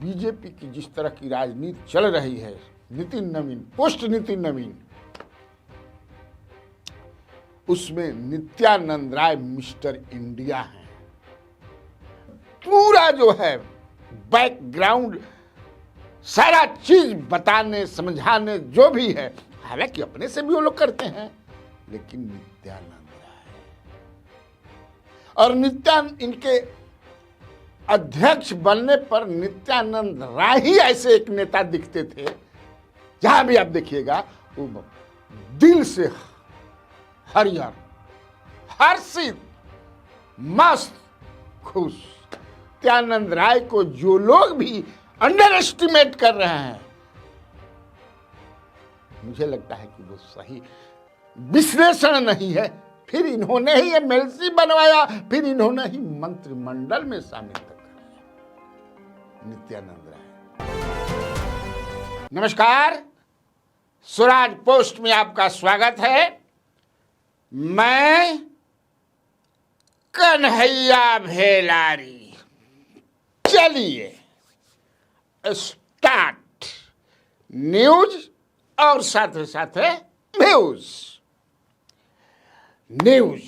BJP की जिस तरह की राजनीति चल रही है, नितिन नवीन, पोस्ट नितिन नवीन, उसमें नित्यानंद राय मिस्टर इंडिया हैं। पूरा जो है बैकग्राउंड सारा चीज बताने समझाने जो भी है, हालांकि अपने से भी वो लोग करते हैं, लेकिन नित्यानंद राय और इनके अध्यक्ष बनने पर नित्यानंद राय ही ऐसे एक नेता दिखते थे, जहां भी आप देखिएगा वो दिल से हरियर, हर्षित, मस्त, खुश। नित्यानंद राय को जो लोग भी अंडर एस्टिमेट कर रहे हैं, मुझे लगता है कि वो सही विश्लेषण नहीं है। फिर इन्होंने ही एमएलसी बनवाया, फिर इन्होंने ही मंत्रिमंडल में शामिल तक कराया नित्यानंद राय। नमस्कार, स्वराज पोस्ट में आपका स्वागत है। मैं कन्हैया भेलारी। चलिए स्टार्ट न्यूज और साथ साथ व्यूज। न्यूज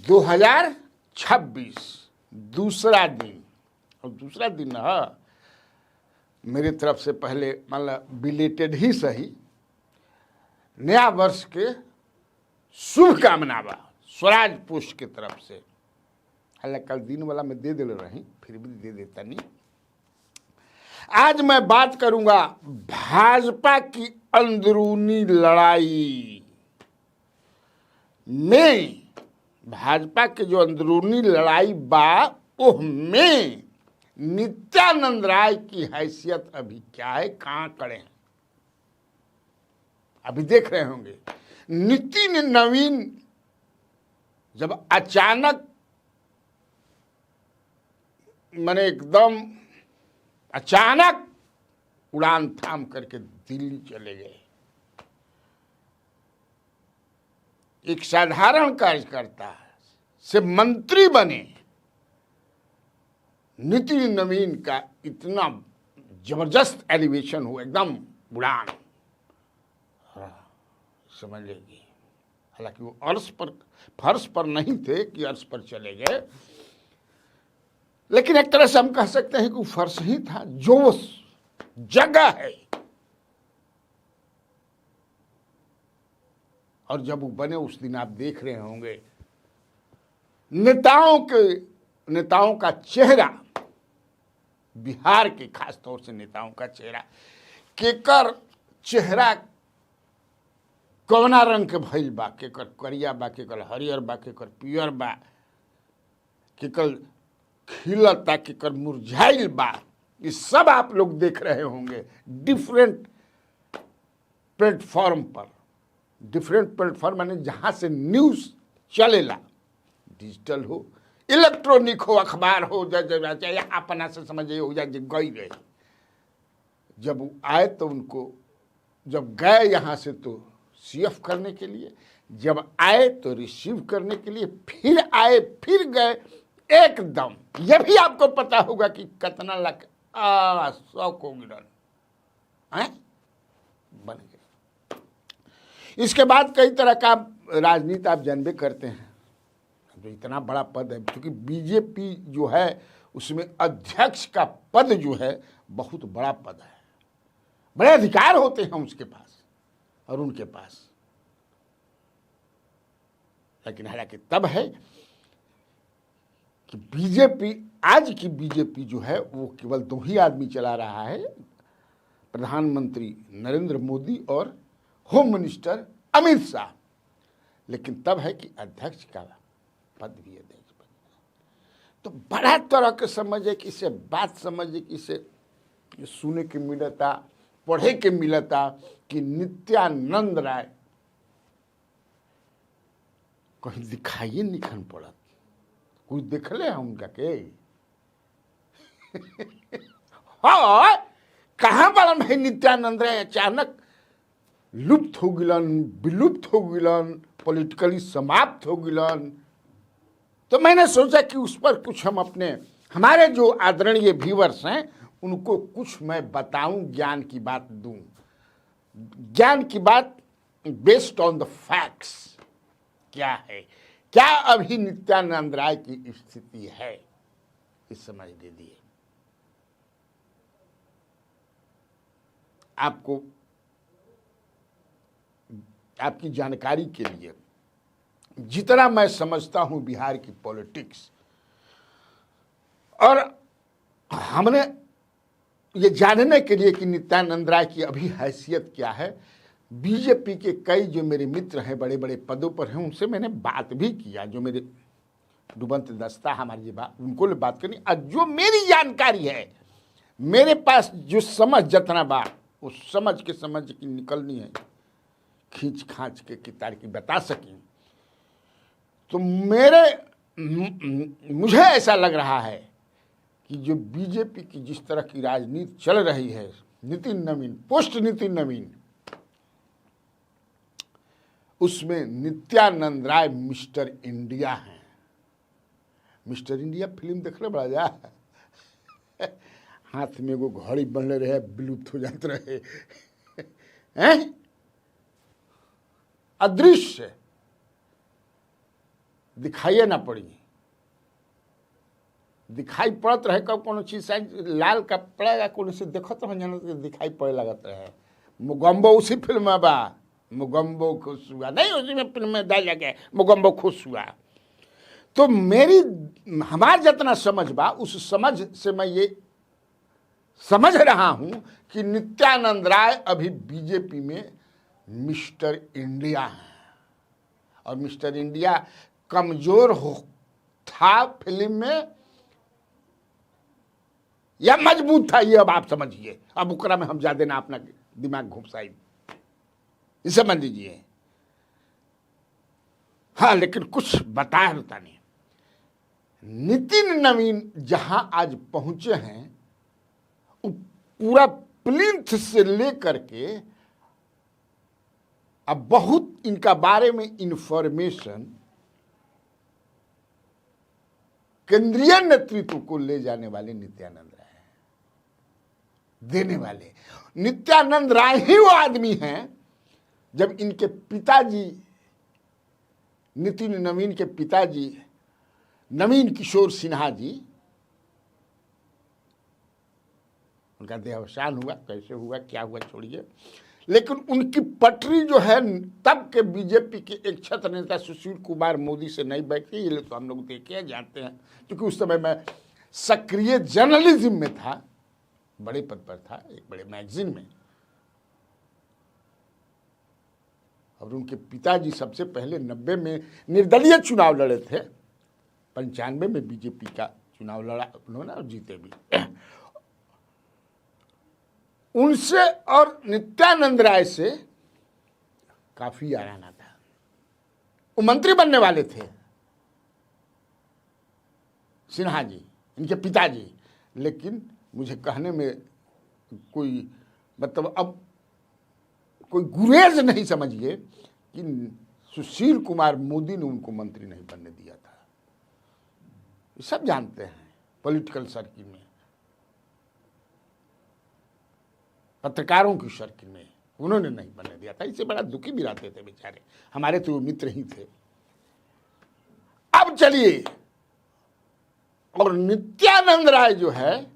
2026 दूसरा दिन, और दूसरा दिन है मेरी तरफ से पहले मतलब बिलेटेड ही सही, नया वर्ष के शुभकामना बा स्वराज पोस्ट की तरफ से। हालांकि कल दिन वाला मैं दे रही, फिर भी दे देता नहीं। आज मैं बात करूंगा भाजपा की अंदरूनी लड़ाई में, भाजपा के जो अंदरूनी लड़ाई बा ओह में नित्यानंद राय की हैसियत अभी क्या है, कहां खड़े हैं, अभी देख रहे होंगे। नितिन नवीन जब अचानक मैंने एकदम अचानक उड़ान थाम करके दिल्ली चले गए, एक साधारण कार्यकर्ता से मंत्री बने, नितिन नवीन का इतना जबरदस्त एलिवेशन हुआ, एकदम उड़ान, समझ लेगी। हालांकि वो फर्श पर नहीं थे कि अर्श पर चले गए, लेकिन एक तरह से हम कह सकते हैं कि वो फर्श ही था, जोश जगह है। और जब वो बने उस दिन आप देख रहे होंगे नेताओं का चेहरा, बिहार के खास तौर से नेताओं का चेहरा, केकर चेहरा कौना रंग के भइल बा, केकर करिया बा, केकर हरियर बा, केकर पियर बा, केकर खिलता, केकर मुरझाइल बा, ये सब आप लोग देख रहे होंगे डिफरेंट प्लेटफॉर्म पर। डिफरेंट प्लेटफॉर्म माने जहां से न्यूज चलेला, डिजिटल हो, इलेक्ट्रॉनिक हो, अखबार हो, चाहे अपना से समझिए हो जाए गई रहे। जब वो आए तो उनको, जब गए यहाँ से तो सीएफ करने के लिए, जब आए तो रिसीव करने के लिए, फिर आए फिर गए, एकदम। यह भी आपको पता होगा कि कितना लाख 100 को गिरन बन गए। इसके बाद कई तरह का राजनीति आप जानबे करते हैं। तो इतना बड़ा पद है, क्योंकि बीजेपी जो है उसमें अध्यक्ष का पद जो है बहुत बड़ा पद है, बड़े अधिकार होते हैं उसके पास और उनके पास। लेकिन हालांकि तब है कि बीजेपी, आज की बीजेपी जो है वो केवल 2 ही आदमी चला रहा है, प्रधानमंत्री नरेंद्र मोदी और होम मिनिस्टर अमित शाह। लेकिन तब है कि अध्यक्ष का पद भी अध्यक्ष पद। तो बड़ा तरह के समझे कि इसे बात समझे कि इसे सुने के मिलता, पढ़े के मिलता कि नित्यानंद राय कहीं दिखाइए निखन पड़त, कुछ देखले हम उनका के हाँ, कहाँ बड़ा भाई नित्यानंद राय अचानक लुप्त हो गिलन, विलुप्त हो गिलन, पॉलिटिकली समाप्त हो गिलन। तो मैंने सोचा कि उस पर कुछ हम अपने हमारे जो आदरणीय व्यूअर्स हैं उनको कुछ मैं बताऊं, ज्ञान की बात दूं, ज्ञान की बात बेस्ड ऑन द फैक्ट्स क्या है, क्या अभी नित्यानंद राय की स्थिति है, इस समझ दीजिए। आपको आपकी जानकारी के लिए, जितना मैं समझता हूं बिहार की पॉलिटिक्स, और हमने ये जानने के लिए कि नित्यानंद राय की अभी हैसियत क्या है, बीजेपी के कई जो मेरे मित्र हैं बड़े बड़े पदों पर हैं उनसे मैंने बात भी किया, जो मेरे डुबंत दस्ता हमारी ये बात उनको बात करनी, और जो मेरी जानकारी है, मेरे पास जो समझ जतना बा उस समझ की निकलनी है, खींच खांच के कितार की बता सकें, तो मुझे ऐसा लग रहा है कि जो बीजेपी की जिस तरह की राजनीति चल रही है, नितिन नवीन, पोस्ट नितिन नवीन, उसमें नित्यानंद राय मिस्टर इंडिया हैं। मिस्टर इंडिया फिल्म देख रहे बड़ा जा हाथ में एगो घड़ी बनले रहे, विलुप्त हो जाते रहे हैं, अदृश्य दिखाइए ना पड़ी, दिखाई पड़त रहे कब कोनो चीज लाल कपड़ा या कोनो से देखत हो जान दिखाई पड़े लगत रहे। मुगम्बो उसी फिल्म में बा, मुगम्बो खुश हुआ, नहीं उसी में फिल्म में डाल गया मुगम्बो खुश हुआ। तो मेरी हमार जितना समझ बा उस समझ से मैं ये समझ रहा हूं कि नित्यानंद राय अभी बीजेपी में मिस्टर इंडिया है, और मिस्टर इंडिया कमजोर हो था फिल्म में या मजबूत था, ये अब आप समझिए। अब उकरा में हम ज्यादा ना अपना दिमाग घुसाई, समझ लीजिए। हाँ, लेकिन कुछ बताने नितिन नवीन जहां आज पहुंचे हैं, पूरा प्लिंथ से लेकर के अब बहुत इनका बारे में इंफॉर्मेशन केंद्रीय नेतृत्व को ले जाने वाले नित्यानंद राय, देने वाले नित्यानंद राय ही वो आदमी हैं। जब इनके पिताजी नितिन नवीन के पिताजी नवीन किशोर सिन्हा जी, उनका देहावसान हुआ, कैसे हुआ क्या हुआ छोड़िए, लेकिन उनकी पटरी जो है तब के बीजेपी के एक छत्र नेता सुशील कुमार मोदी से नहीं बैठी, ये तो हम लोग देखे जानते हैं, क्योंकि उस समय मैं सक्रिय जर्नलिज्म में था, बड़े पद पर था, एक बड़े मैगजीन में। और उनके पिताजी सबसे पहले 90 में निर्दलीय चुनाव लड़े थे, 95 में बीजेपी का चुनाव लड़ा उन्होंने और जीते भी। उनसे और नित्यानंद राय से काफी आराना था, वो मंत्री बनने वाले थे सिन्हा जी, इनके पिताजी, लेकिन मुझे कहने में कोई मतलब अब कोई गुरेज नहीं समझिए कि सुशील कुमार मोदी ने उनको मंत्री नहीं बनने दिया था, सब जानते हैं पॉलिटिकल सर्किल में, पत्रकारों की सर्किल में उन्होंने नहीं बनने दिया था। इससे बड़ा दुखी भी रहते थे बेचारे, हमारे तो वो मित्र ही थे। अब चलिए, और नित्यानंद राय जो है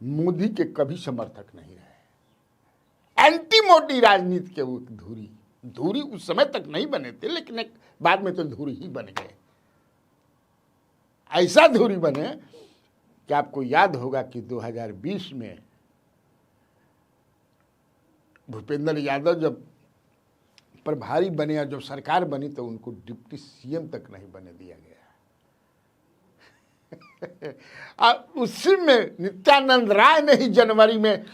मोदी के कभी समर्थक नहीं रहे, एंटी मोदी राजनीति के वो धुरी उस समय तक नहीं बने थे, लेकिन एक बाद में तो धुरी ही बन गए। ऐसा धुरी बने कि आपको याद होगा कि 2020 में भूपेंद्र यादव जब प्रभारी बने और जब सरकार बनी तो उनको डिप्टी सीएम तक नहीं बने दिया गया। और उसी में नित्यानंद राय ने ही जनवरी में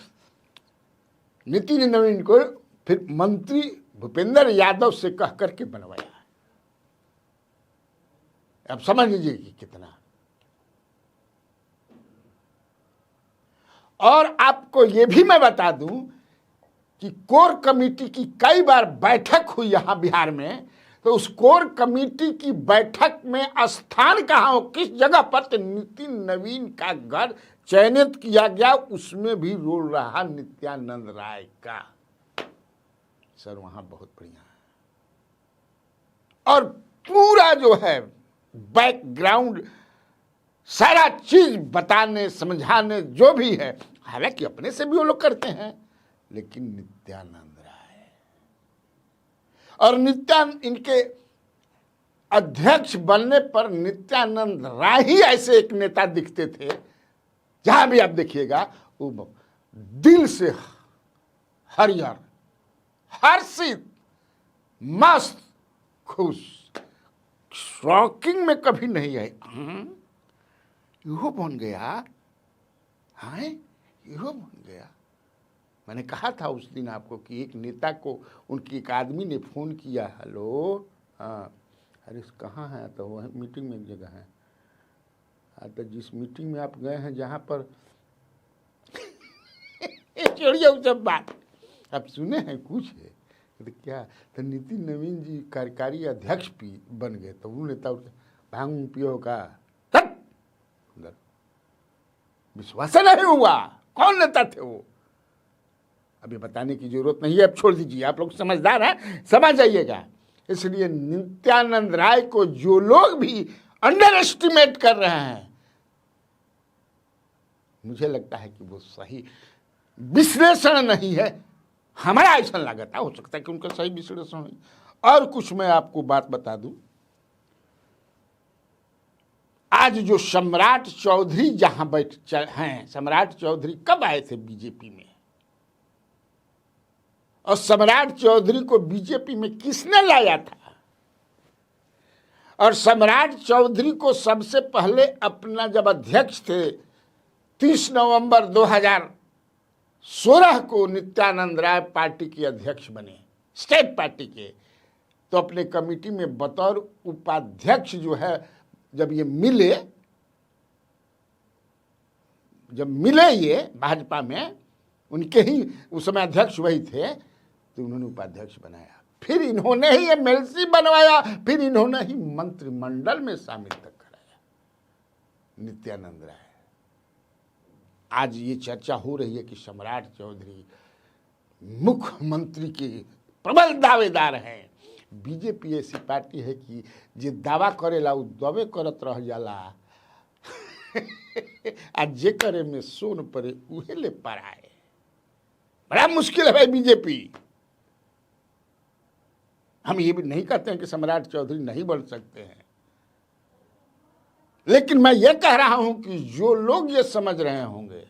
नितिन नवीन को फिर मंत्री भूपेंद्र यादव से कह करके बनवाया। अब समझ लीजिए कि कितना। और आपको यह भी मैं बता दूं कि कोर कमेटी की कई बार बैठक हुई यहां बिहार में, तो उस कोर कमेटी की बैठक में स्थान कहाँ हो, किस जगह पर? तो नितिन नवीन का घर चयनित किया गया, उसमें भी रोल रहा नित्यानंद राय का। सर वहां बहुत बढ़िया है, और पूरा जो है बैकग्राउंड सारा चीज बताने समझाने जो भी है, हालांकि अपने से भी वो लोग करते हैं, लेकिन नित्यानंद राय और इनके अध्यक्ष बनने पर नित्यानंद राय ही ऐसे एक नेता दिखते थे, जहां भी आप देखिएगा वो दिल से हरियर, हर्षित, मस्त, खुश, शॉकिंग में कभी नहीं आई। इहो बन गया, हाँ इहो बन गया। मैंने कहा था उस दिन आपको कि एक नेता को उनकी एक आदमी ने फोन किया, हेलो, हाँ अरे कहाँ है? तो वह मीटिंग में एक जगह है। तो जिस मीटिंग में आप गए हैं जहाँ पर छोड़िए वो सब बात, आप सुने हैं कुछ है तो क्या? तो नितिन नवीन जी कार्यकारी अध्यक्ष भी बन गए, तो वो नेता भांग पियो का विश्वास नहीं हुआ। कौन नेता थे वो? अभी बताने की जरूरत नहीं है, अब छोड़ दीजिए, आप लोग समझदार हैं, समझ जाइएगा। इसलिए नित्यानंद राय को जो लोग भी अंडर एस्टिमेट कर रहे हैं, मुझे लगता है कि वो सही विश्लेषण नहीं है। हमारा ऐसा लागत हो सकता है कि उनका सही विश्लेषण हो। और कुछ मैं आपको बात बता दूं, आज जो सम्राट चौधरी जहां हैं, सम्राट चौधरी कब आए थे बीजेपी में, और सम्राट चौधरी को बीजेपी में किसने लाया था? और सम्राट चौधरी को सबसे पहले अपना जब अध्यक्ष थे 30 नवंबर 2016 को नित्यानंद राय पार्टी के अध्यक्ष बने, स्टेट पार्टी के, तो अपने कमेटी में बतौर उपाध्यक्ष जो है जब ये मिले ये भाजपा में, उनके ही उस समय अध्यक्ष वही थे, तो उन्होंने उपाध्यक्ष बनाया, फिर इन्होंने ही एमएलसी बनवाया, फिर इन्होंने ही मंत्रिमंडल में शामिल तक कराया नित्यानंद राय। आज ये चर्चा हो रही है कि सम्राट चौधरी मुख्यमंत्री के प्रबल दावेदार हैं। बीजेपी ऐसी पार्टी है कि जे दावा करेला उ दबे करत रह जाला आ जे करे में सोन परे उहे ले पाराए। बड़ा मुश्किल है भाई बीजेपी। हम ये भी नहीं कहते हैं कि सम्राट चौधरी नहीं बन सकते हैं, लेकिन मैं ये कह रहा हूं कि जो लोग ये समझ रहे होंगे,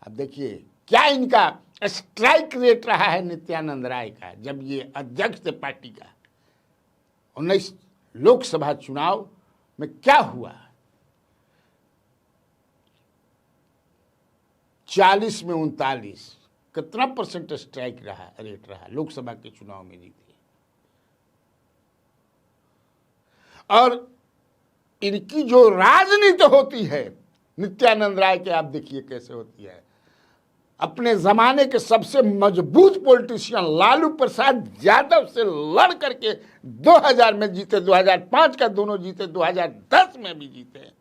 अब देखिए क्या इनका स्ट्राइक रेट रहा है नित्यानंद राय का जब ये अध्यक्ष थे पार्टी का। 19 लोकसभा चुनाव में क्या हुआ, 40 में 39, कितना परसेंट स्ट्राइक रहा, रेट रहा लोकसभा के चुनाव में जीते। और इनकी जो राजनीति होती है नित्यानंद राय के, आप देखिए कैसे होती है। अपने जमाने के सबसे मजबूत पॉलिटिशियन लालू प्रसाद यादव से लड़ करके 2000 में जीते, 2005 का दोनों जीते, 2010 में भी जीते।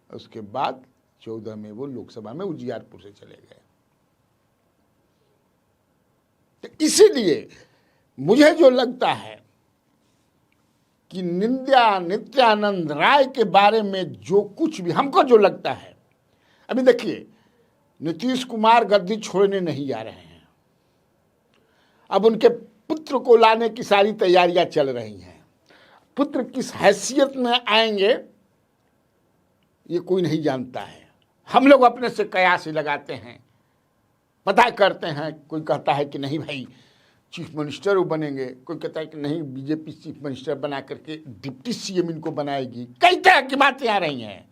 उसके बाद 14 में वो लोकसभा में उजियारपुर से चले गए। तो इसीलिए मुझे जो लगता है कि नित्यानंद राय के बारे में जो कुछ भी हमको जो लगता है, अभी देखिए नीतीश कुमार गद्दी छोड़ने नहीं जा रहे हैं। अब उनके पुत्र को लाने की सारी तैयारियां चल रही हैं। पुत्र किस हैसियत में आएंगे ये कोई नहीं जानता है। हम लोग अपने से कयास ही लगाते हैं, पता करते हैं। कोई कहता है कि नहीं भाई चीफ मिनिस्टर वो बनेंगे, कोई कहता है कि नहीं बीजेपी चीफ मिनिस्टर बना करके डिप्टी सीएम इनको बनाएगी। कई तरह की बातें आ रही हैं।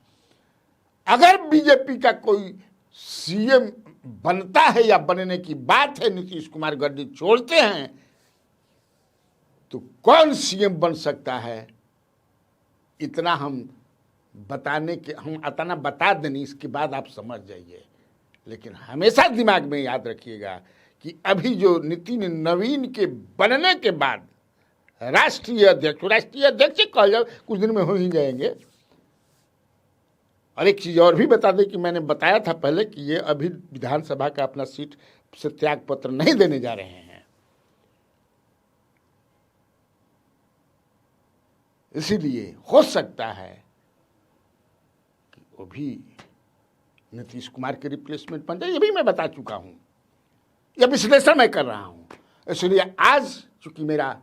अगर बीजेपी का कोई सीएम बनता है या बनने की बात है, नीतीश कुमार गद्दी छोड़ते हैं, तो कौन सीएम बन सकता है, इतना हम इतना बता दें, इसके बाद आप समझ जाइए। लेकिन हमेशा दिमाग में याद रखिएगा कि अभी जो नितिन नवीन के बनने के बाद राष्ट्रीय अध्यक्ष कह जाओ, कुछ दिन में हो ही जाएंगे। और एक चीज और भी बता दें कि मैंने बताया था पहले कि ये अभी विधानसभा का अपना सीट से त्याग पत्र नहीं देने जा रहे हैं, इसीलिए हो सकता है कि वो भी नीतीश कुमार के रिप्लेसमेंट बन जाए। ये भी मैं बता चुका हूं, यह विश्लेषण मैं कर रहा हूं। इसलिए आज चूंकि मेरा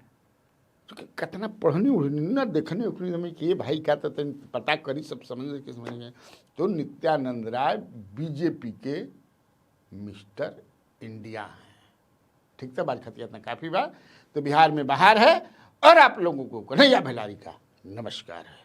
कितना पढ़नी उड़नी ना देखने उखने में कि ये भाई क्या तो पता करी सब समझ के समझ में, तो नित्यानंद राय बीजेपी के मिस्टर इंडिया हैं। ठीक था, बात खत्म, इतना काफी बात। तो बिहार में बाहर है और आप लोगों को कन्हैया भेलारी का नमस्कार है।